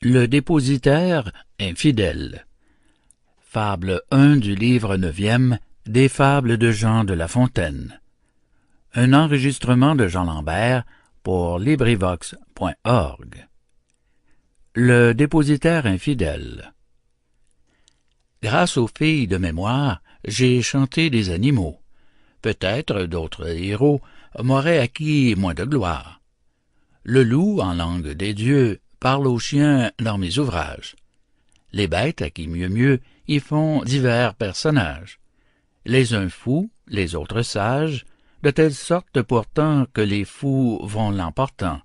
Le dépositaire infidèle. Fable 1 du livre 9e des Fables de Jean de La Fontaine. Un enregistrement de Jean Lambert pour LibriVox.org. Le dépositaire infidèle. Grâce aux filles de mémoire, j'ai chanté des animaux. Peut-être d'autres héros m'auraient acquis moins de gloire. Le loup, en langue des dieux, parle aux chiens dans mes ouvrages. Les bêtes, à qui mieux y font divers personnages. Les uns fous, les autres sages, de telle sorte pourtant que les fous vont l'emportant.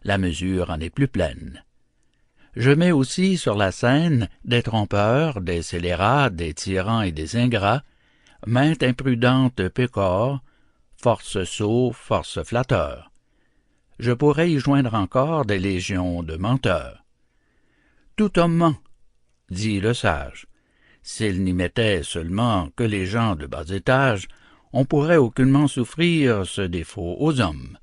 La mesure en est plus pleine. Je mets aussi sur la scène des trompeurs, des scélérats, des tyrans et des ingrats, mainte imprudente pécore, force sots, force flatteurs. Je pourrais y joindre encore des légions de menteurs. Tout homme ment, dit le sage. S'il n'y mettait seulement que les gens de bas étage, on pourrait aucunement souffrir ce défaut aux hommes.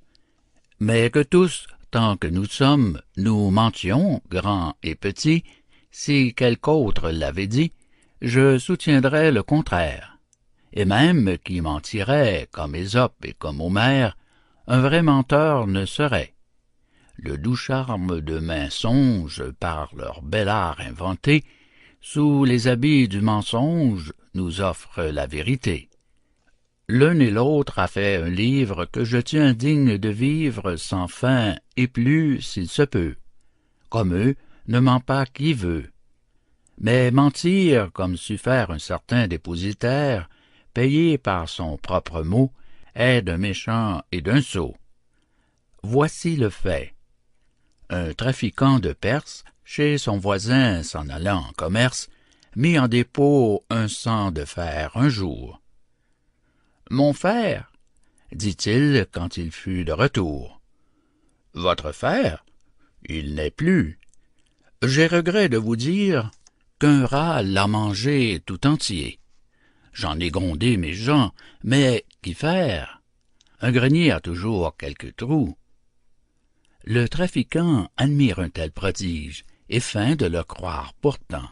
Mais que tous, tant que nous sommes, nous mentions, grands et petits, si quelque autre l'avait dit, je soutiendrais le contraire. Et même qui mentirait, comme Ésope et comme Homère, un vrai menteur ne serait. Le doux charme de mensonges, par leur bel art inventé, sous les habits du mensonge, nous offre la vérité. L'un et l'autre a fait un livre que je tiens digne de vivre sans fin et plus s'il se peut. Comme eux, ne ment pas qui veut. Mais mentir, comme sut faire un certain dépositaire, payé par son propre mot, est d'un méchant et d'un sot. Voici le fait. Un trafiquant de Perse, chez son voisin s'en allant en commerce, mit en dépôt un cent de fer un jour. « Mon fer, dit-il quand il fut de retour. « Votre fer? Il n'est plus. J'ai regret de vous dire qu'un rat l'a mangé tout entier. J'en ai grondé mes gens, mais qu'y faire? Un grenier a toujours quelques trous. » Le trafiquant admire un tel prodige et feint de le croire pourtant.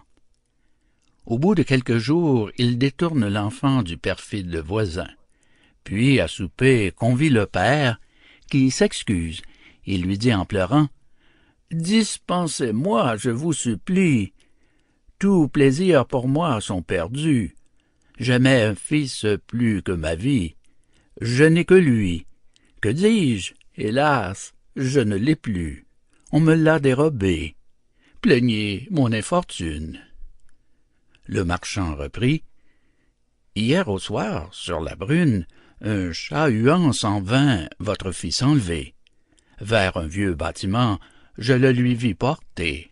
Au bout de quelques jours, il détourne l'enfant du perfide voisin. Puis, à souper, convie le père, qui s'excuse. Il lui dit en pleurant, « Dispensez-moi, je vous supplie. Tous plaisirs pour moi sont perdus. J'aimais un fils plus que ma vie. Je n'ai que lui. Que dis-je? Hélas, je ne l'ai plus. On me l'a dérobé. Plaignez mon infortune. » Le marchand reprit. « Hier au soir, sur la brune, un chat-huant s'en vint votre fils enlever. Vers un vieux bâtiment, je le lui vis porter. »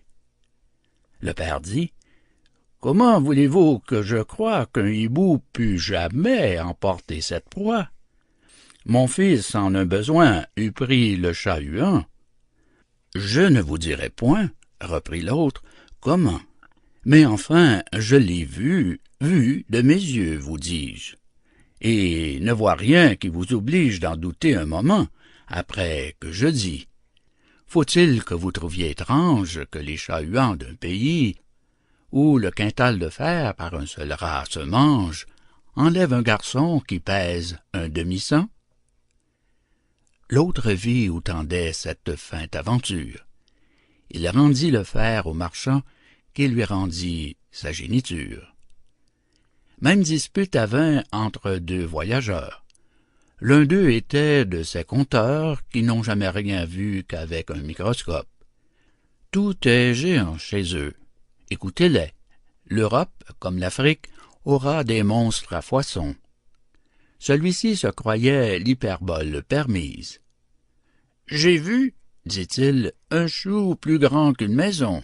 Le père dit, « Comment voulez-vous que je croie qu'un hibou pût jamais emporter cette proie? Mon fils, en un besoin, eût pris le chat-huant. »« Je ne vous dirai point, reprit l'autre, comment. Mais enfin, je l'ai vu de mes yeux, vous dis-je. Et ne vois rien qui vous oblige d'en douter un moment, après que je dis. Faut-il que vous trouviez étrange que les chat-huants d'un pays, où le quintal de fer par un seul rat se mange, enlève un garçon qui pèse un demi-cent? » L'autre vit où tendait cette feinte aventure. Il rendit le fer au marchand, qui lui rendit sa géniture. Même dispute vint entre deux voyageurs. L'un d'eux était de ces conteurs qui n'ont jamais rien vu qu'avec un microscope. Tout est géant chez eux. Écoutez-les. L'Europe, comme l'Afrique, aura des monstres à foison. Celui-ci se croyait l'hyperbole permise. « J'ai vu, dit-il, un chou plus grand qu'une maison. »«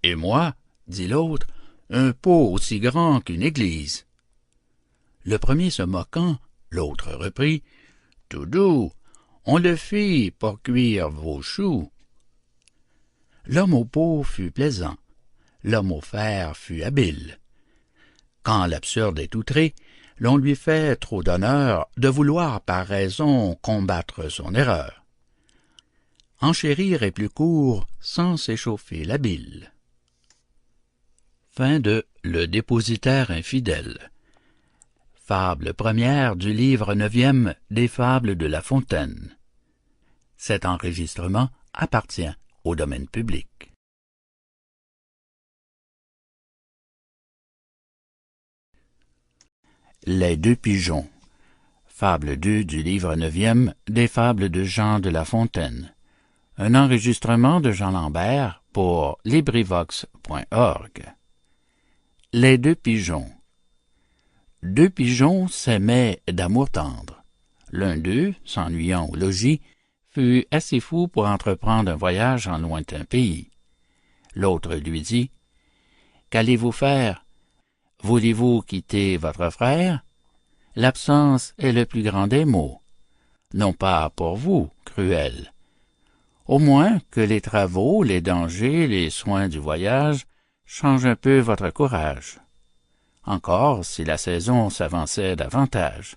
Et moi, dit l'autre, un pot aussi grand qu'une église. » Le premier se moquant, l'autre reprit, « Tout doux, on le fit pour cuire vos choux. » L'homme au pot fut plaisant, l'homme au fer fut habile. Quand l'absurde est outré, l'on lui fait trop d'honneur de vouloir par raison combattre son erreur. Enchérir est plus court sans s'échauffer la bile. Fin de Le dépositaire infidèle. Fable première du livre 9e des Fables de La Fontaine. Cet enregistrement appartient au domaine public. Les deux pigeons. Fable 2 du livre 9e des Fables de Jean de La Fontaine. Un enregistrement de Jean Lambert pour LibriVox.org. Les deux pigeons. Deux pigeons s'aimaient d'amour tendre. L'un d'eux, s'ennuyant au logis, fut assez fou pour entreprendre un voyage en lointain pays. L'autre lui dit, « Qu'allez-vous faire? Voulez-vous quitter votre frère? L'absence est le plus grand des maux. Non pas pour vous, cruel. Au moins que les travaux, les dangers, les soins du voyage changent un peu votre courage. Encore si la saison s'avançait davantage.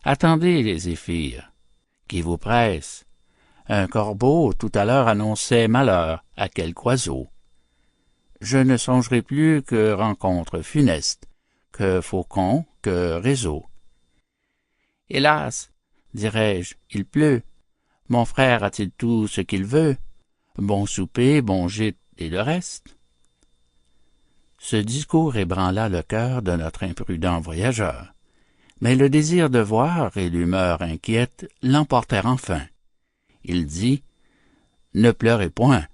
Attendez les zéphyrs, qui vous pressent. Un corbeau tout à l'heure annonçait malheur à quelque oiseau. Je ne songerai plus que rencontre funeste, que faucon, que réseau. Hélas, dirais-je, il pleut. Mon frère a-t-il tout ce qu'il veut? Bon souper, bon gîte et le reste? Ce discours ébranla le cœur de notre imprudent voyageur. Mais le désir de voir et l'humeur inquiète l'emportèrent enfin. Il dit, « Ne pleurez point.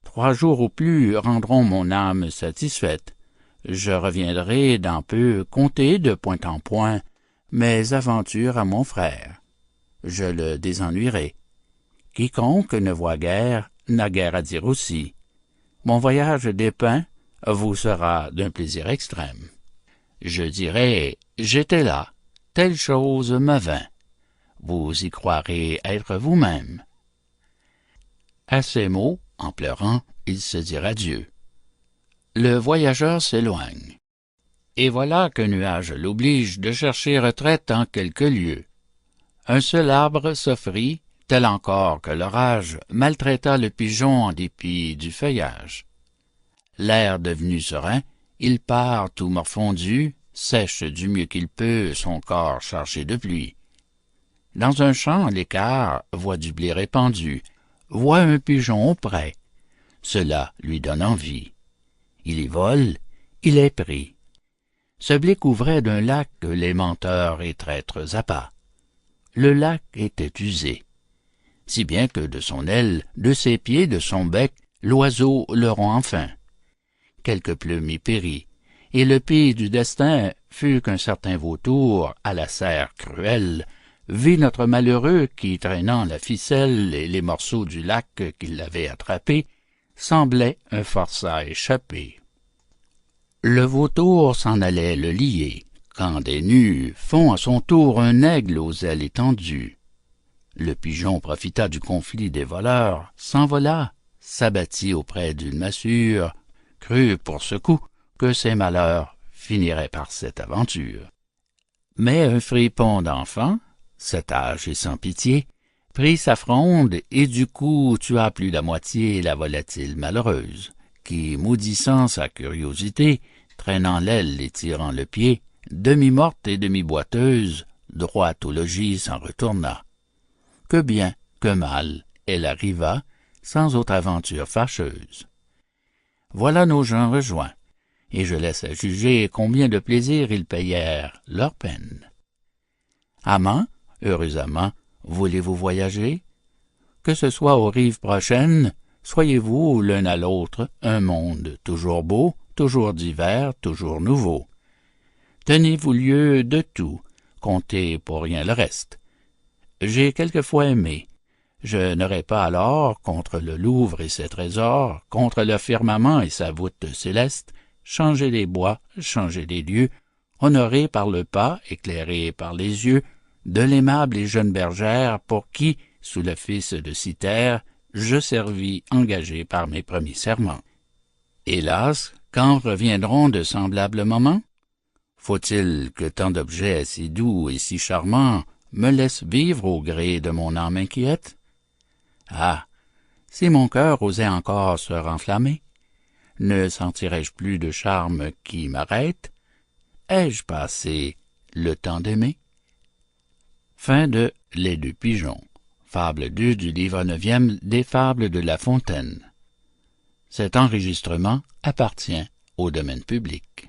3 jours au plus rendront mon âme satisfaite. Je reviendrai dans peu conter de point en point mes aventures à mon frère. Je le désennuierai. Quiconque ne voit guère n'a guère à dire aussi. Mon voyage dépeint vous sera d'un plaisir extrême. Je dirai, j'étais là, telle chose me vint. Vous y croirez être vous-même. » À ces mots, en pleurant, il se dit adieu. Le voyageur s'éloigne. Et voilà qu'un nuage l'oblige de chercher retraite en quelques lieux. Un seul arbre s'offrit, tel encore que l'orage maltraita le pigeon en dépit du feuillage. L'air devenu serein, il part tout morfondu, sèche du mieux qu'il peut son corps chargé de pluie. Dans un champ, l'écart voit du blé répandu, voit un pigeon auprès. Cela lui donne envie. Il y vole, il est pris. Ce blé couvrait d'un lac les menteurs et traîtres appâts. Le lac était usé, si bien que de son aile, de ses pieds, de son bec, l'oiseau le rompt enfin. Quelque plume y périt, et le pis du destin fut qu'un certain vautour, à la serre cruelle, vit notre malheureux qui, traînant la ficelle et les morceaux du lac qui l'avaient attrapé, semblait un forçat échappé. Le vautour s'en allait le lier, quand des nus font à son tour un aigle aux ailes étendues. Le pigeon profita du conflit des voleurs, s'envola, s'abattit auprès d'une massure, crut pour ce coup que ses malheurs finiraient par cette aventure. Mais un fripon d'enfant, cet âge et sans pitié, prit sa fronde et du coup tua plus la moitié la volatile malheureuse, qui, maudissant sa curiosité, traînant l'aile et tirant le pied, demi-morte et demi-boiteuse, droit au logis s'en retourna. Que bien, que mal, elle arriva, sans autre aventure fâcheuse. Voilà nos gens rejoints, et je laisse à juger combien de plaisir ils payèrent leur peine. Amants, heureux amants, voulez-vous voyager? Que ce soit aux rives prochaines, soyez-vous l'un à l'autre un monde toujours beau, toujours divers, toujours nouveau. Tenez-vous lieu de tout, comptez pour rien le reste. J'ai quelquefois aimé. Je n'aurais pas alors, contre le Louvre et ses trésors, contre le firmament et sa voûte céleste, changé les bois, changé les lieux, honoré par le pas, éclairé par les yeux, de l'aimable et jeune bergère pour qui, sous l'office de Cythère, je servis engagé par mes premiers serments. Hélas, quand reviendront de semblables moments? Faut-il que tant d'objets si doux et si charmants me laissent vivre au gré de mon âme inquiète? Ah, Si mon cœur osait encore se renflammer, ne sentirais-je plus de charme qui m'arrête? Ai-je passé le temps d'aimer? Fin de Les Deux Pigeons. Fable 2 du livre 9e des Fables de La Fontaine. Cet enregistrement appartient au domaine public.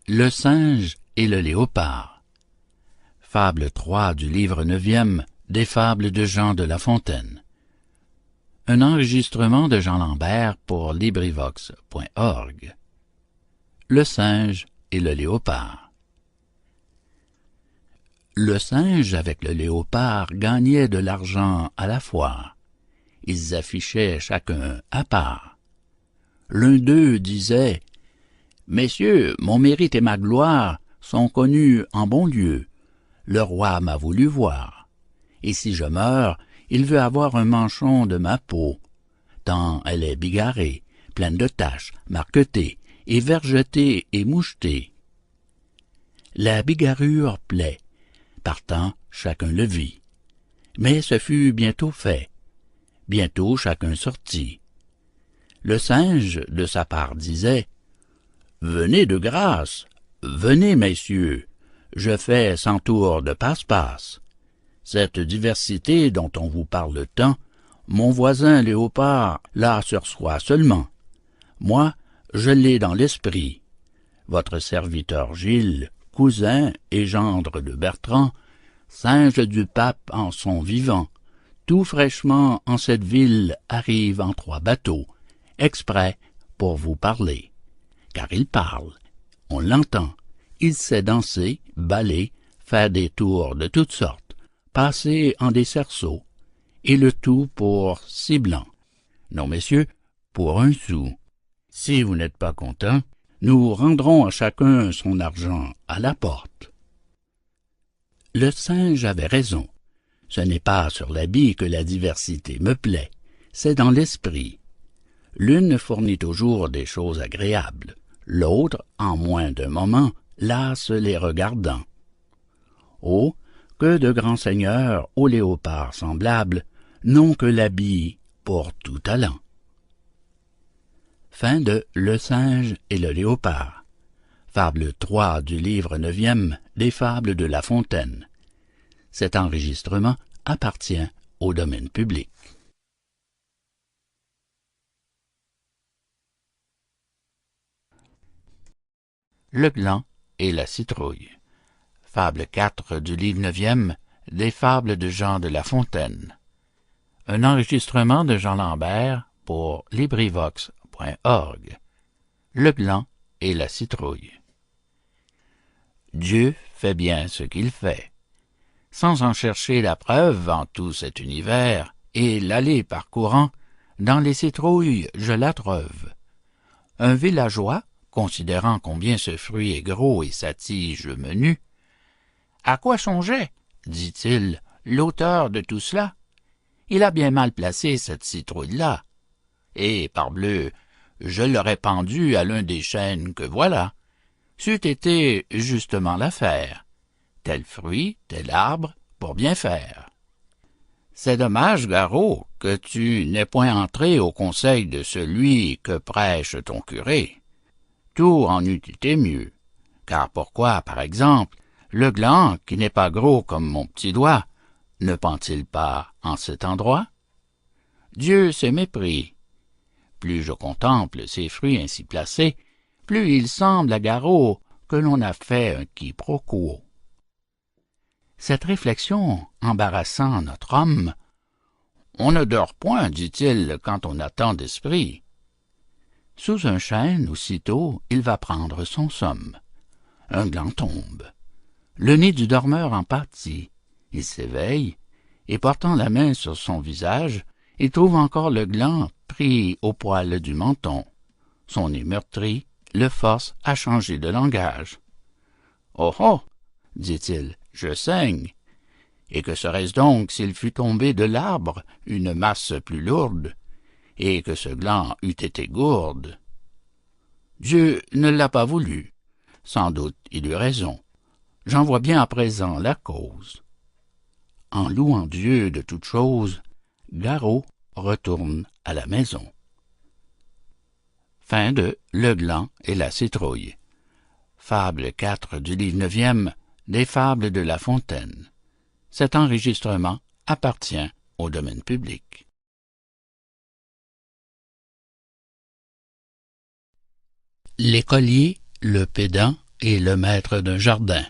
Le singe et le léopard. Fable 3 du livre 9e des Fables de Jean de La Fontaine. Un enregistrement de Jean Lambert pour LibriVox.org. Le singe et le léopard. Le singe avec le léopard gagnaient de l'argent à la foire. Ils affichaient chacun à part. L'un d'eux disait « Messieurs, mon mérite et ma gloire sont connus en bon lieu. Le roi m'a voulu voir. Et si je meurs, il veut avoir un manchon de ma peau, tant elle est bigarrée, pleine de taches, marquetée, et vergetée et mouchetée. » La bigarrure plaît. Partant, chacun le vit. Mais ce fut bientôt fait. Bientôt chacun sortit. Le singe, de sa part, disait « Venez de grâce, venez, messieurs, je fais 100 tours de passe-passe. Cette diversité dont on vous parle tant, mon voisin léopard l'a sur soi seulement. Moi, je l'ai dans l'esprit. Votre serviteur Gilles, cousin et gendre de Bertrand, singe du pape en son vivant, tout fraîchement en cette ville arrive en 3 bateaux, exprès pour vous parler. Car il parle, on l'entend, il sait danser, baller, faire des tours de toutes sortes, passer en des cerceaux, et le tout pour 6 blancs. Non, messieurs, pour 1 sou. Si vous n'êtes pas contents, nous rendrons à chacun son argent à la porte. » Le singe avait raison. Ce n'est pas sur l'habit que la diversité me plaît, c'est dans l'esprit. L'une fournit toujours des choses agréables, l'autre, en moins d'un moment, lasse les regardants. Oh, que de grands seigneurs aux léopards semblables n'ont que l'habit pour tout talent. Fin de Le singe et le léopard. Fable 3 du livre 9e des Fables de La Fontaine. Cet enregistrement appartient au domaine public. Le gland et la citrouille. Fable 4 du livre 9e des Fables de Jean de La Fontaine. Un enregistrement de Jean Lambert pour LibriVox.org. Le gland et la citrouille. Dieu fait bien ce qu'il fait. Sans en chercher la preuve en tout cet univers, et l'aller parcourant, dans les citrouilles je la trouve. Un villageois, considérant combien ce fruit est gros et sa tige menue, « À quoi songeait, dit-il, l'auteur de tout cela? Il a bien mal placé cette citrouille-là. Et, parbleu, je l'aurais pendue à l'un des chênes que voilà. C'eût été justement l'affaire. Tel fruit, tel arbre, pour bien faire. C'est dommage, Garot, que tu n'aies point entré au conseil de celui que prêche ton curé. Tout en eût été mieux. Car pourquoi, par exemple, le gland, qui n'est pas gros comme mon petit doigt, ne pend-il pas en cet endroit? Dieu s'est mépris. Plus je contemple ces fruits ainsi placés, plus il semble à Garot que l'on a fait un quiproquo. Cette réflexion embarrassant notre homme, « On ne dort point, dit-il, quand on a tant d'esprit. » Sous un chêne, aussitôt, il va prendre son somme. Un gland tombe. Le nez du dormeur en pâtit. Il s'éveille, et portant la main sur son visage, il trouve encore le gland pris au poil du menton. Son nez meurtri le force à changer de langage. « Oh oh, dit-il, je saigne. Et que serait-ce donc s'il fût tombé de l'arbre une masse plus lourde, et que ce gland eût été gourde? Dieu ne l'a pas voulu. Sans doute il eut raison. j'en vois bien à présent la cause. En louant Dieu de toutes choses, Garot retourne à la maison. Fin de Le gland et la citrouille. Fable 4 du livre 9e des Fables de La Fontaine. Cet enregistrement appartient au domaine public. L'écolier, le pédant et le maître d'un jardin.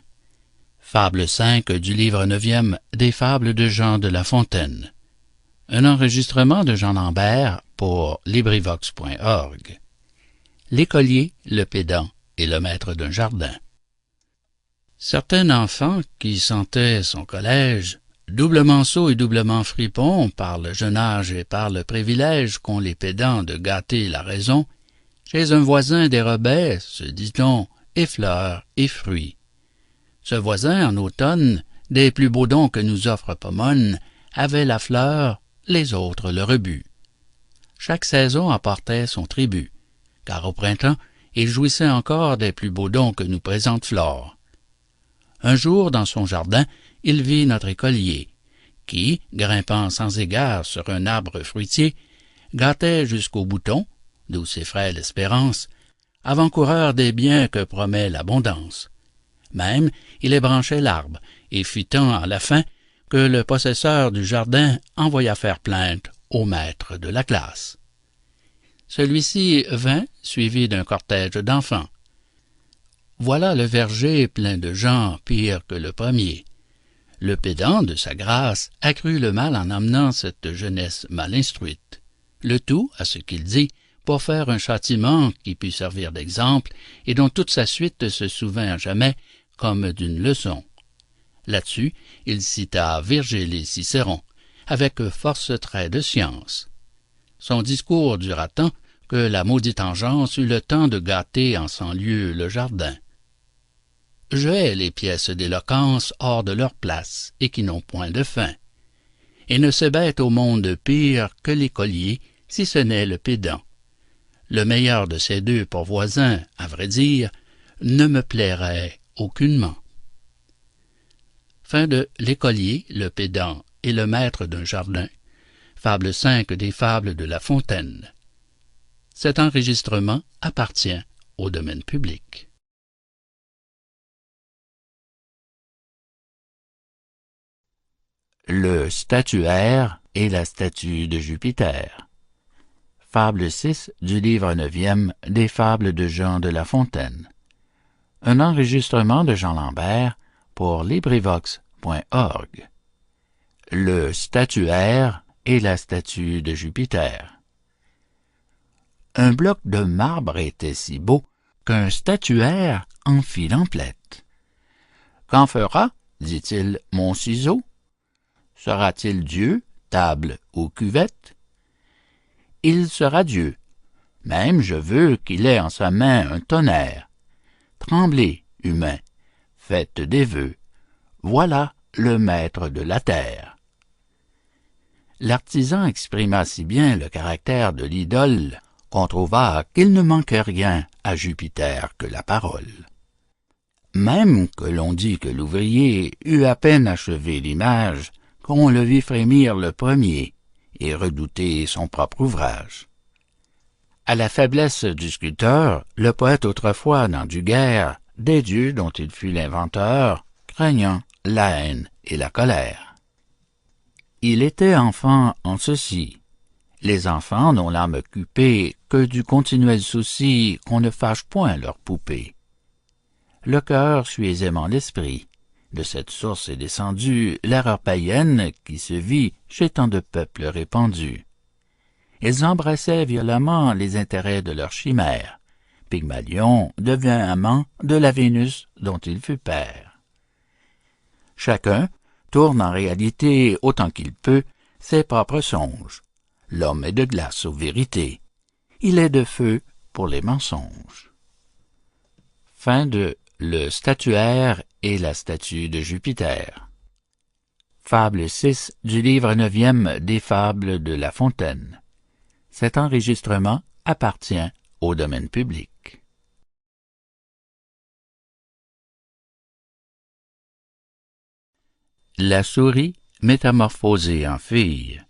Fable 5 du livre 9e des Fables de Jean de La Fontaine. Un enregistrement de Jean Lambert pour LibriVox.org. L'écolier, le pédant et le maître d'un jardin. Certain enfant qui sentait son collège, doublement sot et doublement fripon par le jeune âge et par le privilège qu'ont les pédants de gâter la raison, chez un voisin dérobait, se dit-on, et fleurs et fruits. Ce voisin, en automne, des plus beaux dons que nous offre Pomone, avait la fleur, les autres le rebut. Chaque saison apportait son tribut, car au printemps, il jouissait encore des plus beaux dons que nous présente Flore. Un jour, dans son jardin, il vit notre écolier, qui, grimpant sans égard sur un arbre fruitier, gâtait jusqu'au bouton, d'où ses frêles espérances, avant-coureur des biens que promet l'abondance. Même, il ébranchait l'arbre, et fut tant à la fin que le possesseur du jardin envoya faire plainte au maître de la classe. Celui-ci vint, suivi d'un cortège d'enfants. Voilà le verger plein de gens pires que le premier. Le pédant, de sa grâce, accrut le mal en amenant cette jeunesse mal instruite. Le tout, à ce qu'il dit, pour faire un châtiment qui pût servir d'exemple et dont toute sa suite se souvint à jamais comme d'une leçon. Là-dessus, il cita Virgile et Cicéron, avec force traits de science. Son discours dura tant que la maudite engeance eut le temps de gâter en 100 lieues le jardin. Je hais les pièces d'éloquence hors de leur place et qui n'ont point de fin. Et ne se bête au monde pire que l'écolier, si ce n'est le pédant. Le meilleur de ces deux pour voisins, à vrai dire, ne me plairait aucunement. Fin de L'écolier, le pédant et le maître d'un jardin. Fable 5 des Fables de La Fontaine. Cet enregistrement appartient au domaine public. Le statuaire et la statue de Jupiter. Fable 6 du livre 9e des Fables de Jean de La Fontaine. Un enregistrement de Jean Lambert pour LibriVox.org. Le statuaire et la statue de Jupiter. Un bloc de marbre était si beau qu'un statuaire en fit l'emplette. « Qu'en fera, dit-il, mon ciseau? Sera-t-il Dieu, table ou cuvette? Il sera Dieu. Même je veux qu'il ait en sa main un tonnerre. Tremblez, humains, faites des vœux. Voilà le maître de la terre. » L'artisan exprima si bien le caractère de l'idole qu'on trouva qu'il ne manquait rien à Jupiter que la parole. Même que l'on dit que l'ouvrier eut à peine achevé l'image, qu'on le vit frémir le premier et redouter son propre ouvrage. À la faiblesse du sculpteur, le poète autrefois n'en dut guère des dieux dont il fut l'inventeur, craignant la haine et la colère. Il était enfant en ceci. Les enfants n'ont l'âme occupée que du continuel souci qu'on ne fâche point leur poupée. Le cœur suit aisément l'esprit. De cette source est descendue l'erreur païenne qui se vit chez tant de peuples répandus. Ils embrassaient violemment les intérêts de leur chimère. Pygmalion devient amant de la Vénus dont il fut père. Chacun tourne en réalité autant qu'il peut ses propres songes. L'homme est de glace aux vérités. Il est de feu pour les mensonges. Fin de Le statuaire et la statue de Jupiter. Fable 6 du livre 9e des Fables de La Fontaine. Cet enregistrement appartient au domaine public. La souris métamorphosée en fille.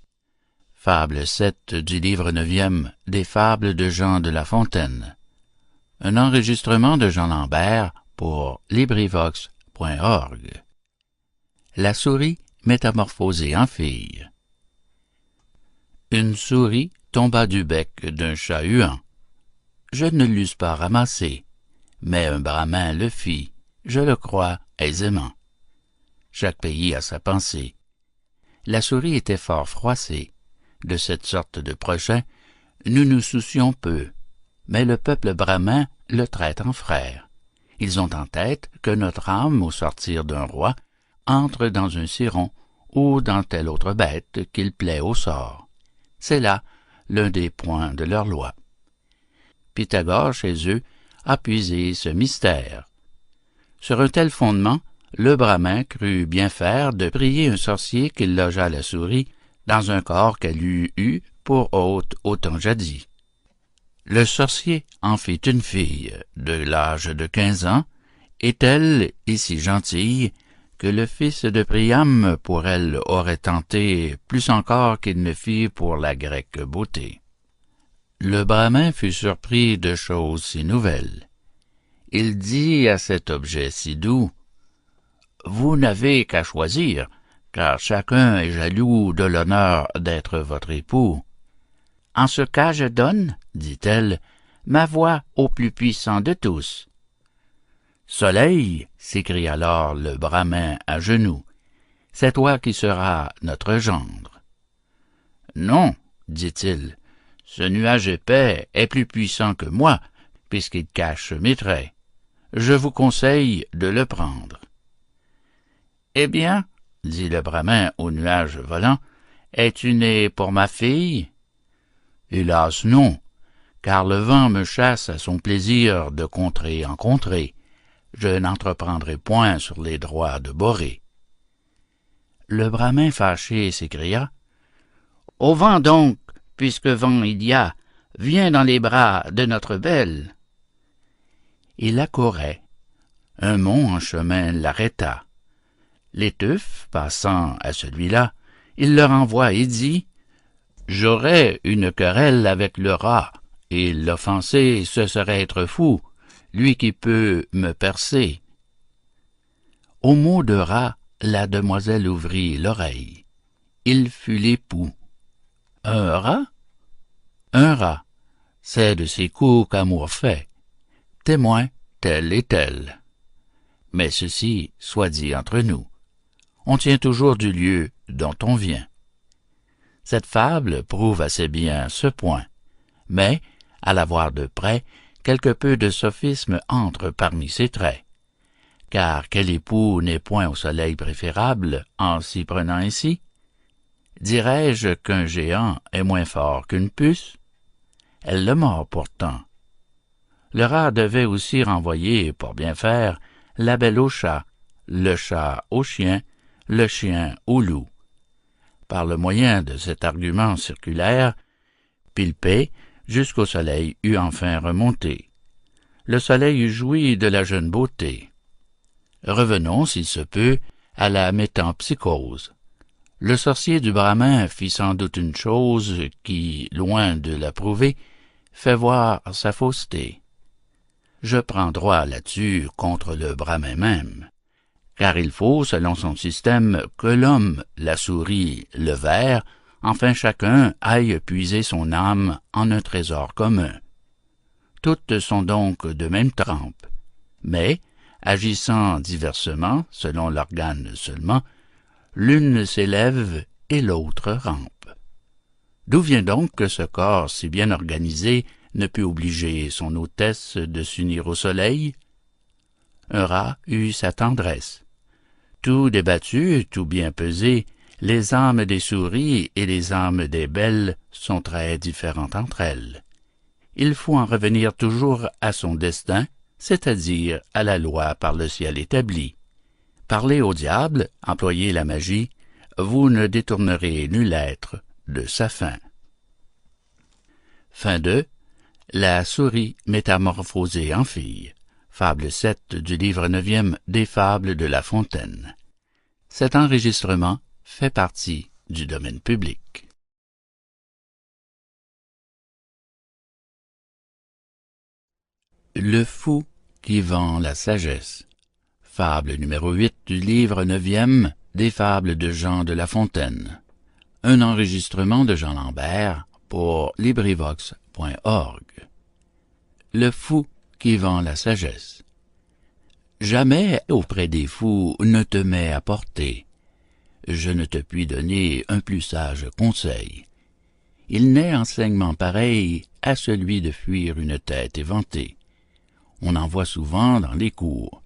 Fable 7 du livre 9e des Fables de Jean de La Fontaine. Un enregistrement de Jean Lambert pour LibriVox.org. La souris métamorphosée en fille. Une souris tomba du bec d'un chat huant. Je ne l'eusse pas ramassé, mais un bramin le fit, je le crois, aisément. Chaque pays a sa pensée. La souris était fort froissée. De cette sorte de prochain, nous nous soucions peu, mais le peuple bramin le traite en frère. Ils ont en tête que notre âme, au sortir d'un roi, entre dans un ciron ou dans telle autre bête qu'il plaît au sort. C'est là l'un des points de leur loi. Pythagore, chez eux, a puisé ce mystère. Sur un tel fondement, le bramin crut bien faire de prier un sorcier qu'il logeât la souris dans un corps qu'elle eût eu pour hôte au temps jadis. Le sorcier en fit une fille de l'âge de 15 ans, et elle est si gentille que le fils de Priam pour elle aurait tenté plus encore qu'il ne fit pour la grecque beauté. Le bramin fut surpris de choses si nouvelles. Il dit à cet objet si doux: « Vous n'avez qu'à choisir, car chacun est jaloux de l'honneur d'être votre époux. » « En ce cas je donne, dit-elle, ma voix au plus puissant de tous. »« Soleil, s'écrie alors le bramin à genoux, c'est toi qui seras notre gendre. »« Non, dit-il, ce nuage épais est plus puissant que moi, puisqu'il cache mes traits. Je vous conseille de le prendre. »« Eh bien, dit le bramin au nuage volant, es-tu né pour ma fille? » « Hélas non, car le vent me chasse à son plaisir de contrée en contrée. Je n'entreprendrai point sur les droits de Borée. » Le bramin fâché s'écria: « Au vent donc, puisque vent il y a, viens dans les bras de notre belle. » Il accourait. Un mont en chemin l'arrêta. L'étuffe, passant à celui-là, il le renvoie et dit: « J'aurais une querelle avec le rat, et l'offenser, ce serait être fou, lui qui peut me percer. » Au mot de rat, la demoiselle ouvrit l'oreille. Il fut l'époux. Un rat? Un rat, c'est de ces coups qu'amour fait. Témoin, tel et tel. Mais ceci soit dit entre nous. On tient toujours du lieu dont on vient. Cette fable prouve assez bien ce point, mais, à la voir de près, quelque peu de sophisme entre parmi ses traits. Car quel époux n'est point au soleil préférable en s'y prenant ainsi? Dirais-je qu'un géant est moins fort qu'une puce? Elle le mord pourtant. Le rat devait aussi renvoyer, pour bien faire, la belle au chat, le chat au chien, le chien au loup. Par le moyen de cet argument circulaire, Pilpé, jusqu'au soleil, eut enfin remonté. Le soleil eut joui de la jeune beauté. Revenons, s'il se peut, à la métempsychose. Le sorcier du bramin fit sans doute une chose qui, loin de l'approuver, fait voir sa fausseté. Je prends droit là-dessus contre le bramin même, car il faut, selon son système, que l'homme, la souris, le ver, enfin chacun aille puiser son âme en un trésor commun. Toutes sont donc de même trempe, mais, agissant diversement, selon l'organe seulement, l'une s'élève et l'autre rampe. D'où vient donc que ce corps si bien organisé ne put obliger son hôtesse de s'unir au soleil? Un rat eut sa tendresse. Tout débattu, tout bien pesé, les âmes des souris et les âmes des belles sont très différentes entre elles. Il faut en revenir toujours à son destin, c'est-à-dire à la loi par le ciel établie. Parlez au diable, employez la magie, vous ne détournerez nul être de sa fin. Fin de La souris métamorphosée en fille. Fable 7 du livre 9e des Fables de La Fontaine. Cet enregistrement fait partie du domaine public. Le fou qui vend la sagesse. Fable numéro 8 du livre 9e des fables de Jean de La Fontaine. Un enregistrement de Jean Lambert pour LibriVox.org. Le fou qui vend la sagesse. Jamais auprès des fous ne te mets à portée. Je ne te puis donner un plus sage conseil. Il n'est enseignement pareil à celui de fuir une tête éventée. On en voit souvent dans les cours.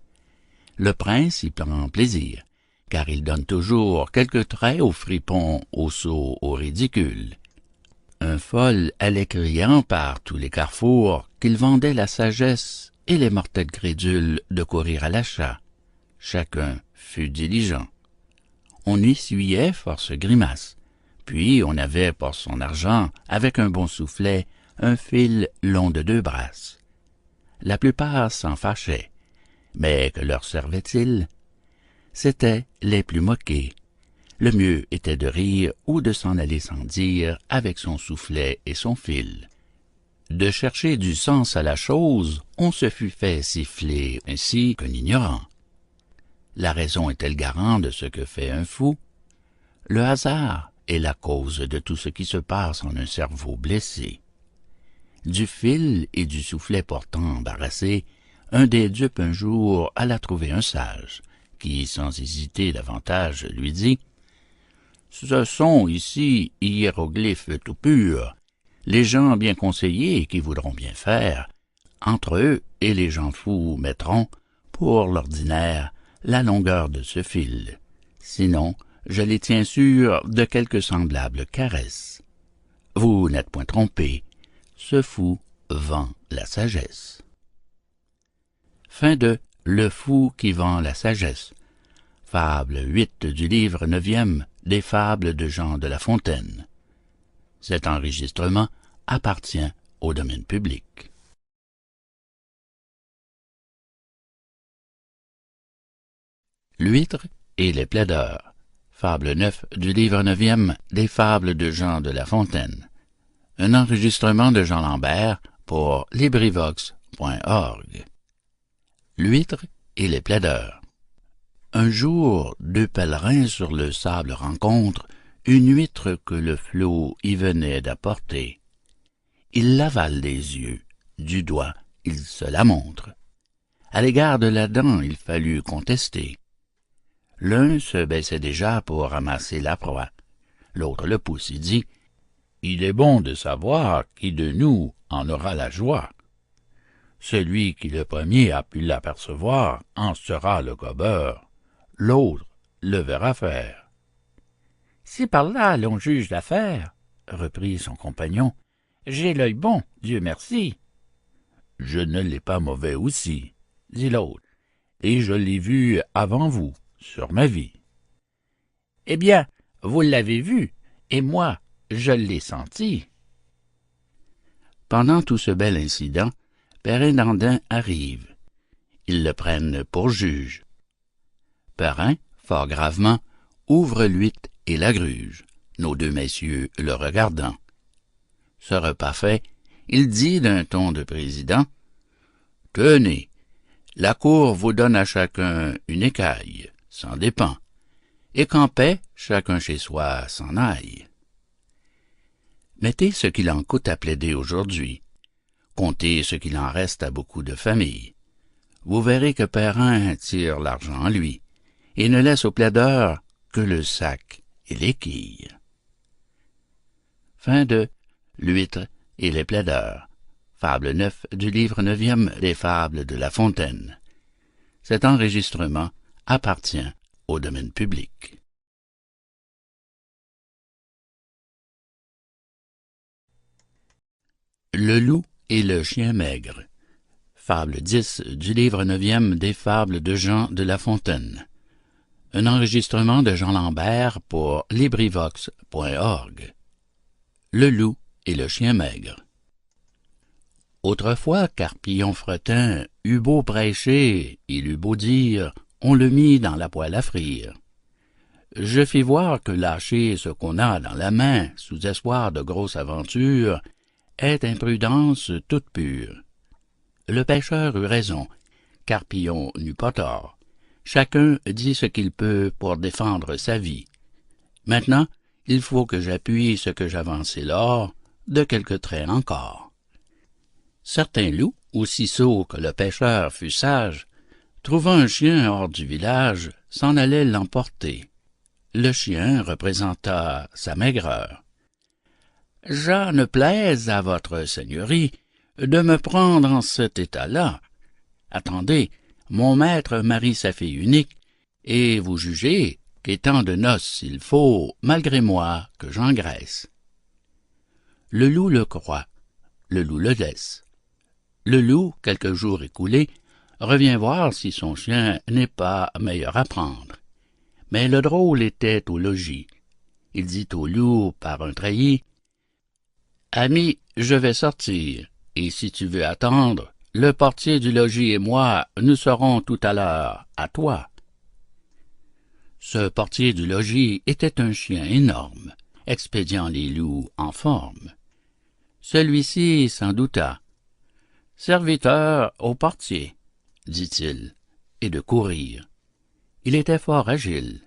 Le prince y prend plaisir, car il donne toujours quelques traits aux fripons, aux sots, aux ridicules. Un fol allait criant par tous les carrefours qu'il vendait la sagesse, et les mortels crédules de courir à l'achat. Chacun fut diligent. On essuyait force grimaces, puis on avait pour son argent, avec un bon soufflet, un fil long de 2 brasses. La plupart s'en fâchaient, mais que leur servait-il? C'étaient les plus moqués. Le mieux était de rire ou de s'en aller sans dire avec son soufflet et son fil. De chercher du sens à la chose, on se fût fait siffler ainsi qu'un ignorant. La raison est-elle garant de ce que fait un fou? Le hasard est la cause de tout ce qui se passe en un cerveau blessé. Du fil et du soufflet pourtant embarrassé, un des dupes un jour alla trouver un sage, qui, sans hésiter davantage, lui dit « Ce sont ici hiéroglyphes tout purs. Les gens bien conseillés qui voudront bien faire, entre eux et les gens fous mettront, pour l'ordinaire, la longueur de ce fil. Sinon, je les tiens sûrs de quelque semblable caresse. Vous n'êtes point trompés, ce fou vend la sagesse. » Fin de Le fou qui vend la sagesse. Fable 8 du livre 9e des fables de Jean de La Fontaine. Cet enregistrement appartient au domaine public. L'huître et les plaideurs. Fable 9 du livre 9e des fables de Jean de La Fontaine. Un enregistrement de Jean Lambert pour LibriVox.org. L'huître et les plaideurs. Un jour, 2 pèlerins sur le sable rencontrent une huître que le flot y venait d'apporter. Ils l'avalent des yeux, du doigt, ils se la montrent. À l'égard de la dent, il fallut contester. L'un se baissait déjà pour ramasser la proie. L'autre le pousse et dit « Il est bon de savoir qui de nous en aura la joie. Celui qui le premier a pu l'apercevoir en sera le gobeur. L'autre le verra faire. » « Si par là l'on juge l'affaire, reprit son compagnon, j'ai l'œil bon, Dieu merci. »« Je ne l'ai pas mauvais aussi, dit l'autre, et je l'ai vu avant vous, sur ma vie. »« Eh bien, vous l'avez vu, et moi, je l'ai senti. » Pendant tout ce bel incident, Perrin-Dandin arrive. Ils le prennent pour juge. Perrin, fort gravement, ouvre l'huître et la gruge, nos 2 messieurs le regardant. Ce repas fait, il dit d'un ton de président « Tenez, la cour vous donne à chacun une écaille, sans dépens, et qu'en paix, chacun chez soi s'en aille. Mettez ce qu'il en coûte à plaider aujourd'hui, comptez ce qu'il en reste à beaucoup de familles. Vous verrez que Perrin tire l'argent en lui, et ne laisse au plaideur que le sac et les quilles. » Fin de L'huître et les plaideurs. Fable 9 du livre 9e des fables de La Fontaine. Cet enregistrement appartient au domaine public. Le loup et le chien maigre. Fable 10 du livre 9e des fables de Jean de La Fontaine. Un enregistrement de Jean Lambert pour LibriVox.org. Le loup et le chien maigre. Autrefois, Carpillon Fretin eut beau prêcher, il eut beau dire, on le mit dans la poêle à frire. Je fis voir que lâcher ce qu'on a dans la main, sous espoir de grosse aventure, est imprudence toute pure. Le pêcheur eut raison, Carpillon n'eut pas tort. Chacun dit ce qu'il peut pour défendre sa vie. Maintenant, il faut que j'appuie ce que j'avançai lors, de quelques traits encore. Certain loup, aussi sot que le pêcheur fut sage, trouvant un chien hors du village, s'en allait l'emporter. Le chien représenta sa maigreur. « Je ne plaise à votre seigneurie de me prendre en cet état-là. Attendez, mon maître marie sa fille unique, et vous jugez qu'étant de noces il faut, malgré moi, que j'engraisse. » Le loup le croit, le loup le laisse. Le loup, quelques jours écoulés, revient voir si son chien n'est pas meilleur à prendre. Mais le drôle était au logis. Il dit au loup par un treillis, « Ami, je vais sortir, et si tu veux attendre, le portier du logis et moi, nous serons tout à l'heure à toi. » Ce portier du logis était un chien énorme, expédiant les loups en forme. Celui-ci s'en douta. « Serviteur au portier, » dit-il, et de courir. Il était fort agile,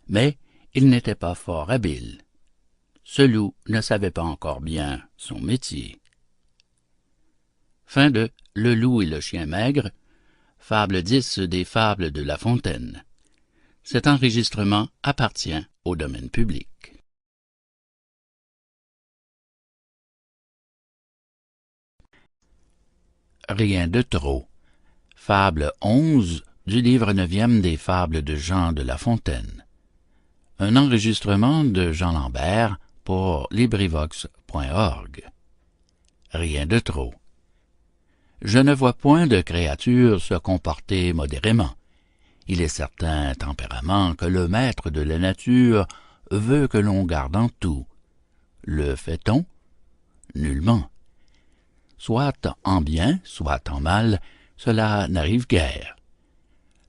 mais il n'était pas fort habile. Ce loup ne savait pas encore bien son métier. Fin de Le loup et le chien maigre, fable 10 des Fables de La Fontaine. Cet enregistrement appartient au domaine public. Rien de trop. Fable 11 du livre 9e des Fables de Jean de La Fontaine. Un enregistrement de Jean Lambert pour LibriVox.org. Rien de trop. Je ne vois point de créature se comporter modérément. Il est certain tempérament que le maître de la nature veut que l'on garde en tout. Le fait-on? Nullement. Soit en bien, soit en mal, cela n'arrive guère.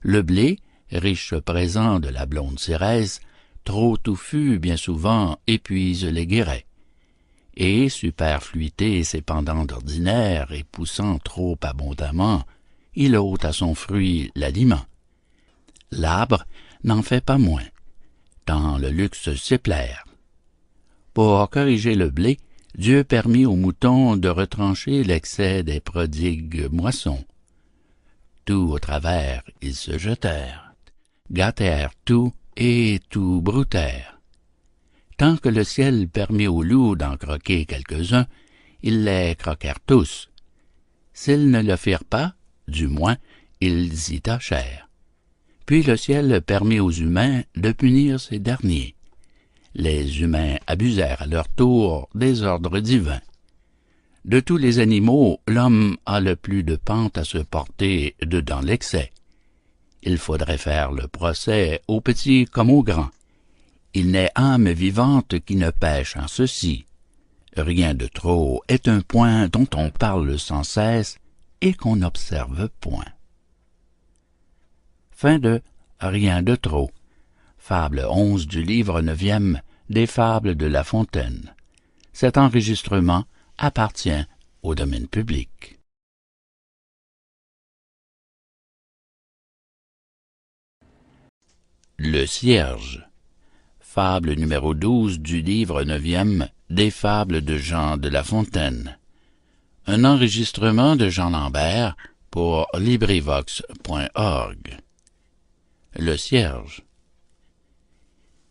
Le blé, riche présent de la blonde Cérès, trop touffu bien souvent épuise les guérets. Et, superfluité s'épandant d'ordinaire et poussant trop abondamment, il ôte à son fruit l'aliment. L'arbre n'en fait pas moins, tant le luxe sait plaire. Pour corriger le blé, Dieu permit aux moutons de retrancher l'excès des prodigues moissons. Tout au travers ils se jetèrent, gâtèrent tout et tout broutèrent. Tant que le ciel permit aux loups d'en croquer quelques-uns, ils les croquèrent tous. S'ils ne le firent pas, du moins, ils y tâchèrent. Puis le ciel permit aux humains de punir ces derniers. Les humains abusèrent à leur tour des ordres divins. De tous les animaux, l'homme a le plus de pente à se porter dedans l'excès. Il faudrait faire le procès aux petits comme aux grands. Il n'est âme vivante qui ne pêche en ceci. Rien de trop est un point dont on parle sans cesse et qu'on n'observe point. Fin de Rien de trop. Fable 11 du livre 9e des Fables de La Fontaine. Cet enregistrement appartient au domaine public. Le cierge. Fable numéro 12 du livre 9e des Fables de Jean de La Fontaine. Un enregistrement de Jean Lambert pour LibriVox.org. Le cierge.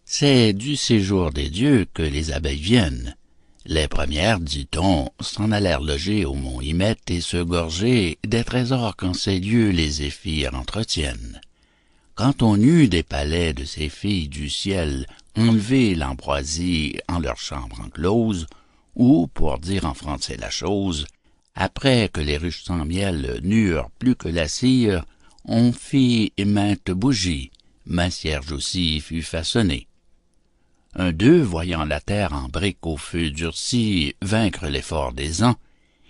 C'est du séjour des dieux que les abeilles viennent. Les premières, dit-on, s'en allèrent loger au mont Hymette et se gorger des trésors qu'en ces lieux les zéphyrs entretiennent. Quand on eut des palais de ces filles du ciel enlevé l'ambroisie en leur chambre enclose, ou, pour dire en français la chose, après que les ruches sans miel n'eurent plus que la cire, on fit maintes bougies, ma cierge aussi fut façonnée. Un d'eux, voyant la terre en brique au feu durci vaincre l'effort des ans,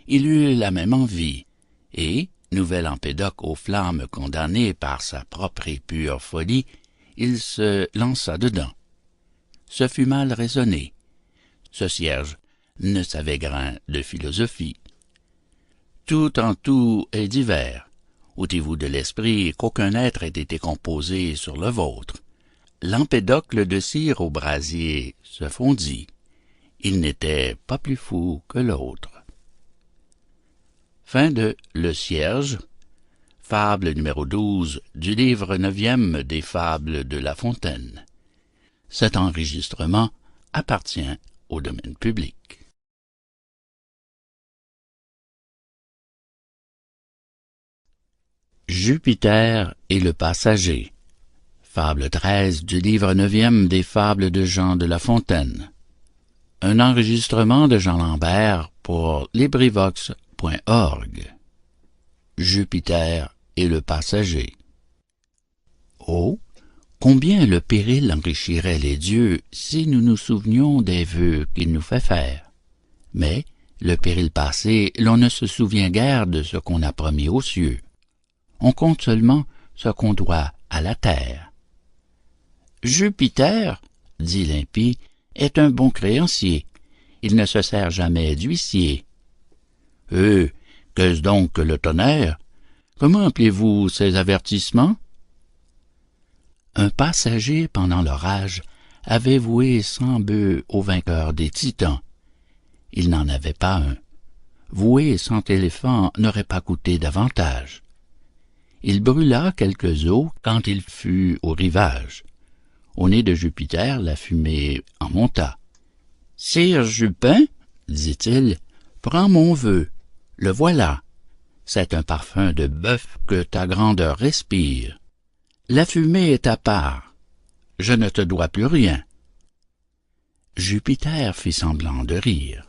il eut la même envie, et, nouvel empédoc aux flammes condamné par sa propre et pure folie, il se lança dedans. ce fut mal raisonné. Ce cierge ne savait grain de philosophie. Tout en tout est divers. Ôtez-vous de l'esprit qu'aucun être ait été composé sur le vôtre. L'empédocle de cire au brasier se fondit. Il n'était pas plus fou que l'autre. Fin de Le Cierge, fable numéro 12 du livre 9e des Fables de La Fontaine. Cet enregistrement appartient au domaine public. Jupiter et le passager. Fable 13 du livre 9e des Fables de Jean de La Fontaine. Un enregistrement de Jean Lambert pour LibriVox.org. Jupiter et le passager. Oh, combien le péril enrichirait les dieux si nous nous souvenions des vœux qu'il nous fait faire. Mais, le péril passé, l'on ne se souvient guère de ce qu'on a promis aux cieux. On compte seulement ce qu'on doit à la terre. Jupiter, dit l'impie, est un bon créancier. Il ne se sert jamais d'huissier. Qu'est-ce donc que le tonnerre? Comment appelez-vous ces avertissements? Un passager, pendant l'orage, avait voué 100 bœufs au vainqueur des Titans. Il n'en avait pas un. Vouer 100 éléphants n'aurait pas coûté davantage. Il brûla quelques os quand il fut au rivage. Au nez de Jupiter, la fumée en monta. « Sire Jupin, dit-il, prends mon vœu, le voilà. C'est un parfum de bœuf que ta grandeur respire. La fumée est à part. Je ne te dois plus rien. » Jupiter fit semblant de rire.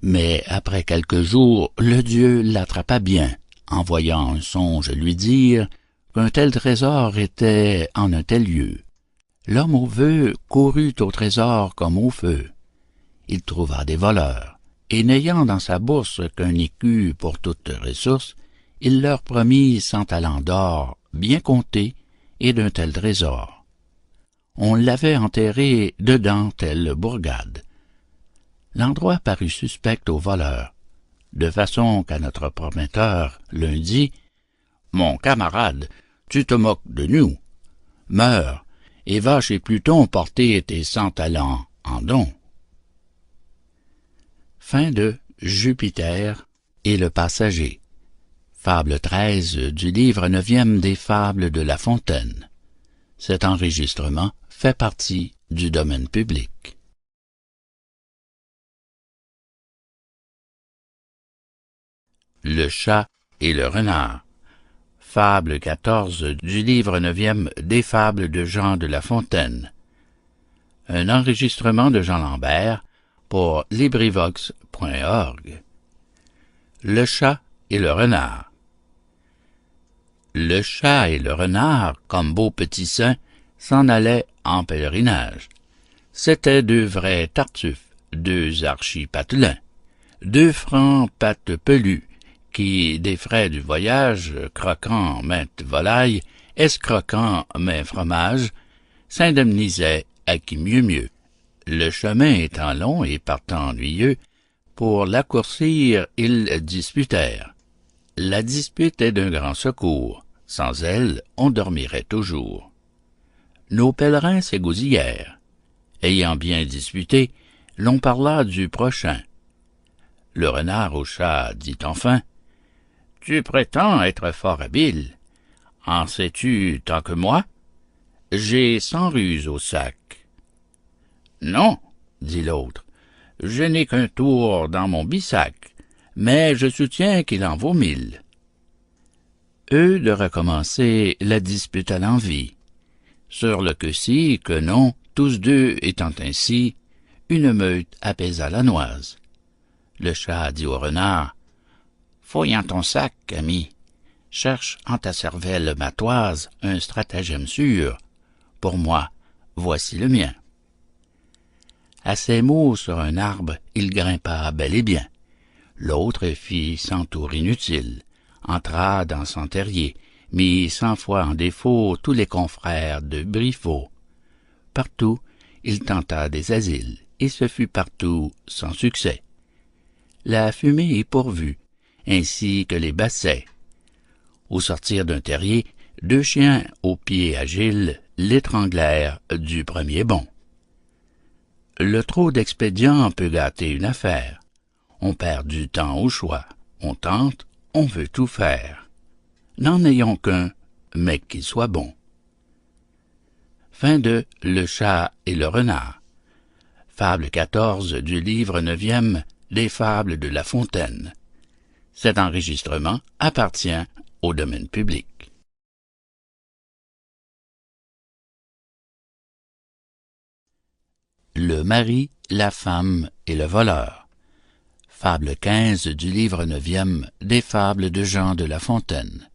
Mais après quelques jours, le dieu l'attrapa bien, en voyant un songe lui dire qu'un tel trésor était en un tel lieu. L'homme au vœu courut au trésor comme au feu. Il trouva des voleurs, et n'ayant dans sa bourse qu'un écu pour toute ressource, il leur promit 100 talents d'or, bien comptés, et d'un tel trésor. On l'avait enterré dedans telle bourgade. L'endroit parut suspect aux voleurs, de façon qu'à notre prometteur l'un dit « Mon camarade, tu te moques de nous. Meurs, et va chez Pluton porter tes 100 talents en don. » Fin de Jupiter et le passager. Fable 13 du livre 9e des Fables de La Fontaine. Cet enregistrement fait partie du domaine public. Le chat et le renard. Fable 14 du livre 9e des Fables de Jean de La Fontaine. Un enregistrement de Jean Lambert pour LibriVox.org. Le chat et le renard. Le chat et le renard, comme beaux petits saints, s'en allaient en pèlerinage. C'étaient deux vrais tartuffes, deux archipatelins, deux francs pattes pelues, qui, des frais du voyage, croquant maintes volailles, escroquant maints fromages, s'indemnisaient à qui mieux. Le chemin étant long et partant ennuyeux, pour l'accourcir, ils disputèrent. La dispute est d'un grand secours, sans elle, on dormirait toujours. Nos pèlerins s'égousillèrent. Ayant bien disputé, l'on parla du prochain. Le renard au chat dit enfin « Tu prétends être fort habile. En sais-tu tant que moi? J'ai 100 ruses au sac. » « Non, » dit l'autre, « je n'ai qu'un tour dans mon bissac, mais je soutiens qu'il en vaut 1000. » Eux de recommencer la dispute à l'envi. Sur le que si, que non, tous deux étant ainsi, une meute apaisa la noise. Le chat dit au renard « Fouille en ton sac, ami. Cherche en ta cervelle matoise un stratagème sûr. Pour moi, voici le mien. » À ces mots sur un arbre, il grimpa bel et bien. L'autre fit 100 tours inutiles, entra dans son terrier, mit 100 fois en défaut tous les confrères de Briffaut. Partout, il tenta des asiles, et ce fut partout sans succès. La fumée est pourvue, ainsi que les bassets. Au sortir d'un terrier, deux chiens aux pieds agiles l'étranglèrent du premier bond. Le trop d'expédients peut gâter une affaire. On perd du temps au choix, on tente, on veut tout faire. N'en ayons qu'un, mais qu'il soit bon. Fin de Le chat et le renard. Fable 14 du livre 9e des Fables de La Fontaine. Cet enregistrement appartient au domaine public. Le mari, la femme et le voleur. Fable 15 du livre 9e des Fables de Jean de La Fontaine.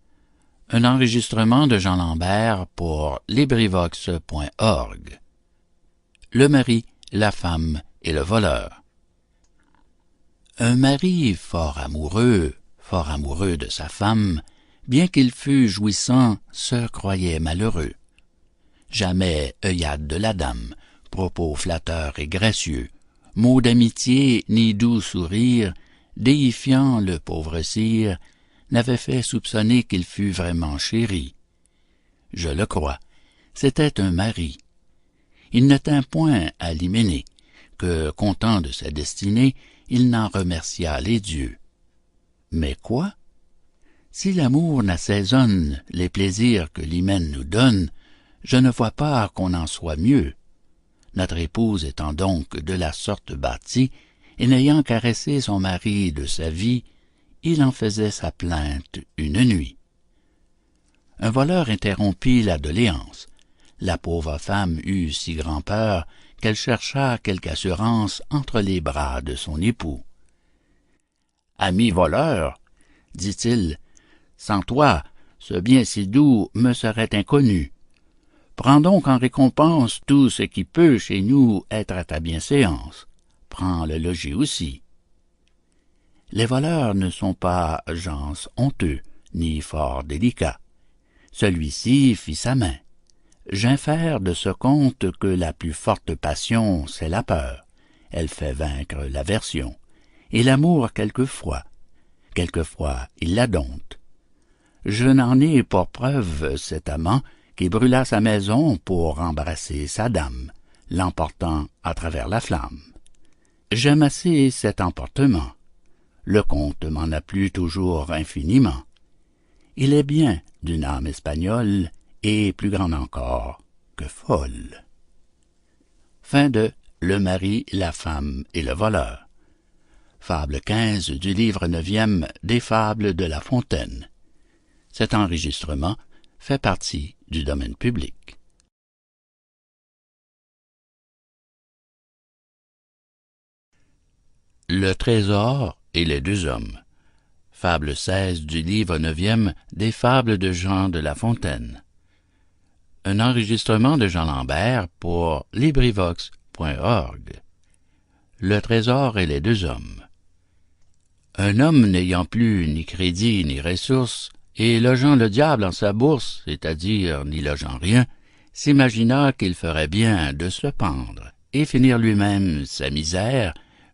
Un enregistrement de Jean Lambert pour LibriVox.org. Le mari, la femme et le voleur. Un mari fort amoureux de sa femme, bien qu'il fût jouissant, se croyait malheureux. Jamais œillade de la dame, propos flatteurs et gracieux, mots d'amitié ni doux sourires, déifiant le pauvre sire, n'avait fait soupçonner qu'il fût vraiment chéri. Je le crois, c'était un mari. Il ne tint point à l'hyménée, que, content de sa destinée, il n'en remercia les dieux. Mais quoi? Si l'amour n'assaisonne les plaisirs que l'hymen nous donne, je ne vois pas qu'on en soit mieux. Notre épouse étant donc de la sorte bâtie, et n'ayant caressé son mari de sa vie, il en faisait sa plainte une nuit. Un voleur interrompit la doléance. La pauvre femme eut si grand-peur qu'elle chercha quelque assurance entre les bras de son époux. « Ami voleur, dit-il, sans toi, ce bien si doux me serait inconnu. Prends donc en récompense tout ce qui peut chez nous être à ta bienséance. Prends le logis aussi. » Les voleurs ne sont pas gens honteux, ni fort délicats. Celui-ci fit sa main. J'infère de ce conte que la plus forte passion, c'est la peur. Elle fait vaincre l'aversion. Et l'amour quelquefois il la dompte. Je n'en ai pour preuve cet amant qui brûla sa maison pour embrasser sa dame, l'emportant à travers la flamme. J'aime assez cet emportement. Le conte m'en a plu toujours infiniment. Il est bien d'une âme espagnole et plus grande encore que folle. Fin de Le mari, la femme et le voleur. Fable 15 du livre 9e des Fables de La Fontaine. Cet enregistrement fait partie du domaine public. Le trésor et les deux hommes. Fable 16 du livre 9e des Fables de Jean de La Fontaine. Un enregistrement de Jean Lambert pour LibriVox.org. Le trésor et les deux hommes. Un homme n'ayant plus ni crédit ni ressources, et logeant le diable en sa bourse, c'est-à-dire n'y logeant rien, s'imagina qu'il ferait bien de se pendre et finir lui-même sa misère,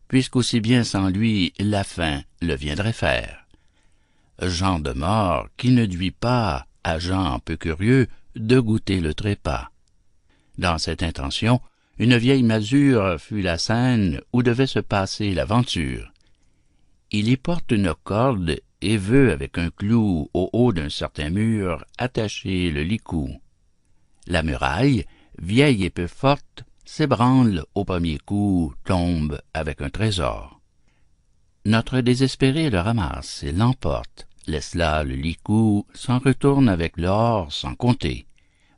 puisqu'aussi bien sans lui la faim le viendrait faire. Genre de mort qui ne duit pas à gens peu curieux de goûter le trépas. Dans cette intention, une vieille masure fut la scène où devait se passer l'aventure. Il y porte une corde et veut avec un clou au haut d'un certain mur attacher le licou. La muraille, vieille et peu forte, s'ébranle au premier coup, tombe avec un trésor. Notre désespéré le ramasse et l'emporte, laisse là le licou, s'en retourne avec l'or sans compter.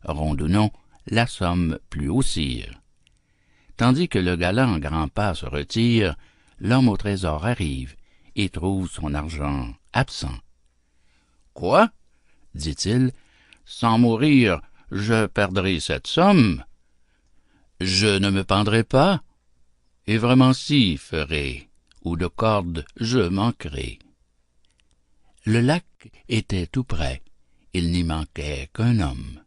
Ronde ou non, la somme plus au cire. Tandis que le galant en grands pas se retire, l'homme au trésor arrive et trouve son argent absent. « Quoi? » dit-il, « sans mourir, je perdrai cette somme? Je ne me pendrai pas, et vraiment si ferai, ou de corde je manquerai. » Le lac était tout près, il n'y manquait qu'un homme.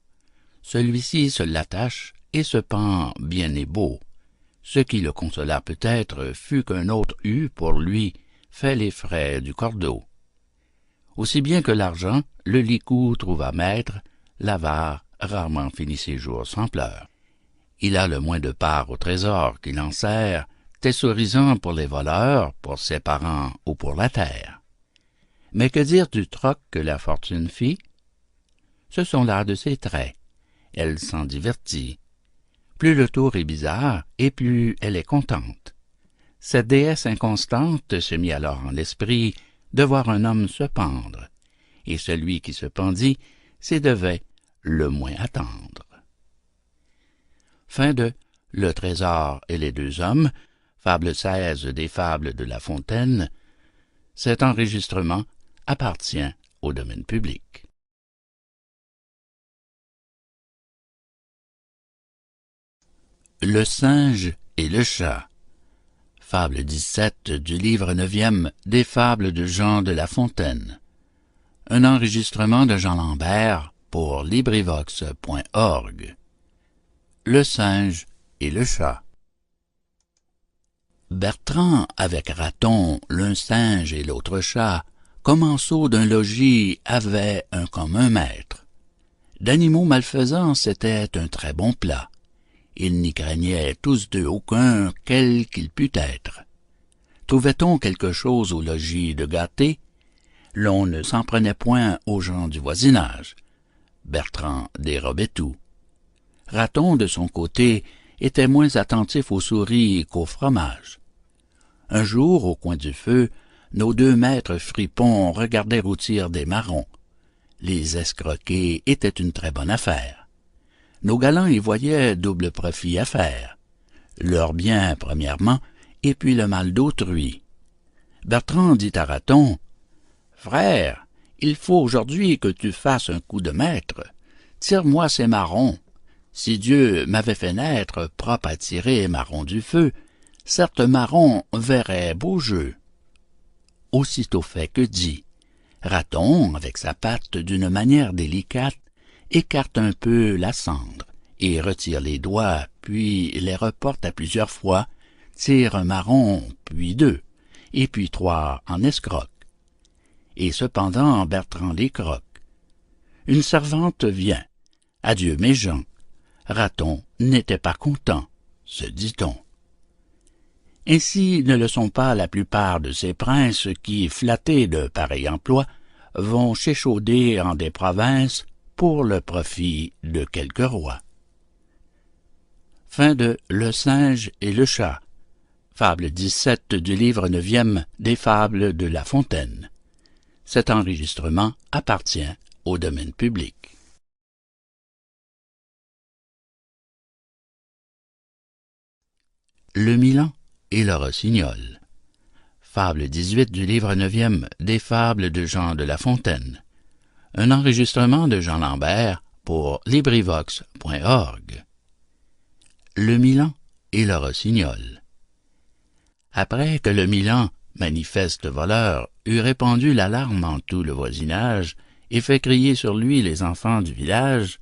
Celui-ci se l'attache et se pend bien et beau. Ce qui le consola peut-être fut qu'un autre eût, pour lui, fait les frais du cordeau. Aussi bien que l'argent, le licou trouva maître, l'avare rarement finit ses jours sans pleurs. Il a le moins de part au trésor qu'il en sert, thésaurisant pour les voleurs, pour ses parents ou pour la terre. Mais que dire du troc que la fortune fit? Ce sont là de ses traits. Elle s'en divertit. Plus le tour est bizarre, et plus elle est contente. Cette déesse inconstante se mit alors en l'esprit de voir un homme se pendre, et celui qui se pendit, c'est devait le moins attendre. Fin de Le trésor et les deux hommes, fable 16 des fables de La Fontaine. Cet enregistrement appartient au domaine public. Le singe et le chat. Fable 17 du livre 9e des fables de Jean de La Fontaine. Un enregistrement de Jean Lambert pour LibriVox.org. Le singe et le chat. Bertrand avec Raton, l'un singe et l'autre chat, commensaux d'un logis, avaient un commun maître. D'animaux malfaisants, c'était un très bon plat. Ils n'y craignaient tous deux aucun, quel qu'il pût être. Trouvait-on quelque chose au logis de gâté? L'on ne s'en prenait point aux gens du voisinage. Bertrand dérobait tout. Raton, de son côté, était moins attentif aux souris qu'au fromage. Un jour, au coin du feu, nos deux maîtres fripons regardaient rôtir des marrons. Les escroquer était une très bonne affaire. Nos galants y voyaient double profit à faire. Leur bien, premièrement, et puis le mal d'autrui. Bertrand dit à Raton, « Frère, il faut aujourd'hui que tu fasses un coup de maître. Tire-moi ces marrons. Si Dieu m'avait fait naître propre à tirer marrons du feu, certes marrons verrait beau jeu. » Aussitôt fait que dit. Raton, avec sa patte d'une manière délicate, écarte un peu la cendre, et retire les doigts, puis les reporte à plusieurs fois, tire un marron, puis deux, et puis trois en escroque. Et cependant Bertrand les croque. Une servante vient. « Adieu mes gens. » Raton n'était pas content, se dit-on. Ainsi ne le sont pas la plupart de ces princes qui, flattés de pareil emploi, vont s'échauder en des provinces pour le profit de quelques rois. Fin de Le singe et le chat. Fable 17 du livre 9e des fables de La Fontaine. Cet enregistrement appartient au domaine public. Le Milan et le rossignol. Fable 18 du livre 9e des fables de Jean de La Fontaine. Un enregistrement de Jean Lambert pour LibriVox.org. Le Milan et le rossignol. Après que le Milan, manifeste voleur, eut répandu l'alarme en tout le voisinage et fait crier sur lui les enfants du village,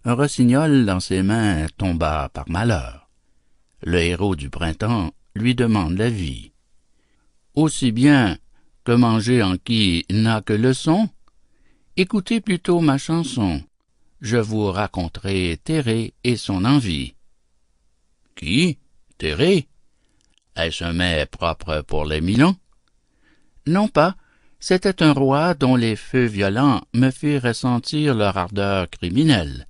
un rossignol dans ses mains tomba par malheur. Le héros du printemps lui demande la vie. Aussi bien que manger en qui n'a que le son, écoutez plutôt ma chanson, je vous raconterai Thérée et son envie. Qui? Thérée? Est-ce un mets propre pour les Milans? Non pas, c'était un roi dont les feux violents me firent ressentir leur ardeur criminelle.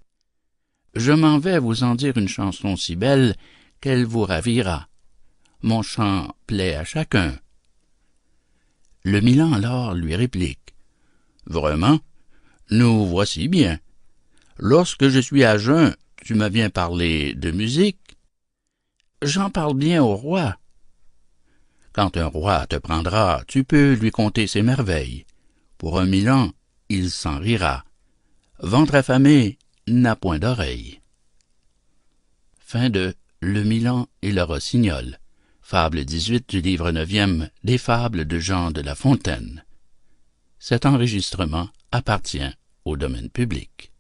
Je m'en vais vous en dire une chanson si belle qu'elle vous ravira. Mon chant plaît à chacun. Le Milan alors lui réplique. Vraiment, nous voici bien. Lorsque je suis à jeun, tu me viens parler de musique. J'en parle bien au roi. Quand un roi te prendra, tu peux lui conter ses merveilles. Pour un Milan, il s'en rira. Ventre affamé n'a point d'oreille. Fin de Le Milan et le rossignol. Fable 18 du livre 9e des fables de Jean de La Fontaine. Cet enregistrement appartient au domaine public.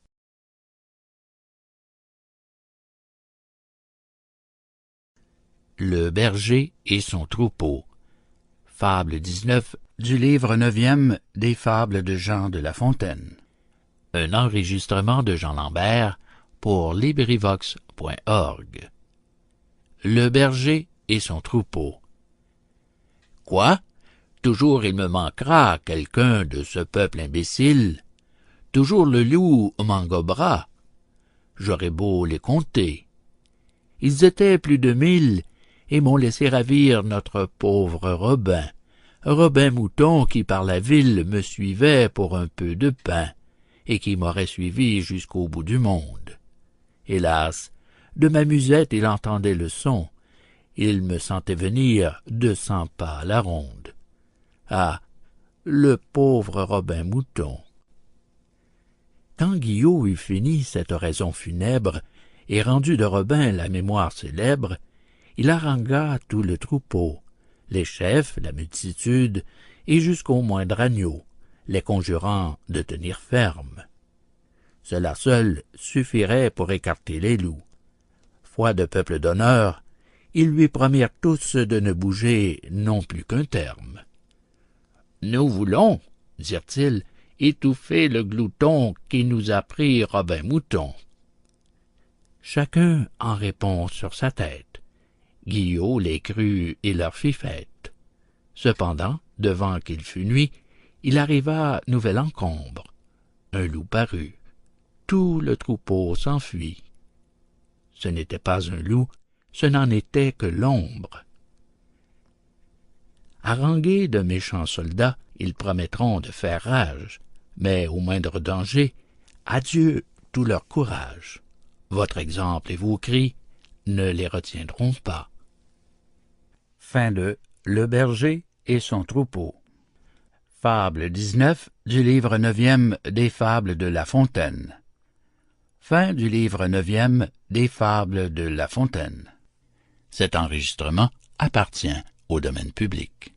Le berger et son troupeau. Fable 19 du livre 9e des fables de Jean de La Fontaine. Un enregistrement de Jean Lambert pour LibriVox.org. Le berger et son troupeau. Quoi? Toujours il me manquera quelqu'un de ce peuple imbécile. Toujours le loup m'engobera. J'aurais beau les compter. Ils étaient plus de 1000 et m'ont laissé ravir notre pauvre Robin. Robin Mouton qui par la ville me suivait pour un peu de pain et qui m'aurait suivi jusqu'au bout du monde. Hélas, de ma musette il entendait le son. Il me sentait venir 200 pas à la ronde. Ah, le pauvre Robin Mouton! Quand Guillot eut fini cette oraison funèbre et rendu de Robin la mémoire célèbre, il harangua tout le troupeau, les chefs, la multitude, et jusqu'au moindre agneau, les conjurant de tenir ferme. Cela seul suffirait pour écarter les loups. Foi de peuple d'honneur, ils lui promirent tous de ne bouger non plus qu'un terme. « Nous voulons, dirent-ils, étouffer le glouton qui nous a pris Robin Mouton. » Chacun en répond sur sa tête. Guillot les crut et leur fit fête. Cependant, devant qu'il fût nuit, il arriva nouvel encombre. Un loup parut. Tout le troupeau s'enfuit. Ce n'était pas un loup, ce n'en était que l'ombre. Harangués de méchants soldats, ils promettront de faire rage, mais au moindre danger, adieu tout leur courage. Votre exemple et vos cris ne les retiendront pas. Fin de Le berger et son troupeau. Fable 19 du livre 9e des fables de La Fontaine. Fin du livre 9e des fables de La Fontaine. Cet enregistrement appartient au domaine public.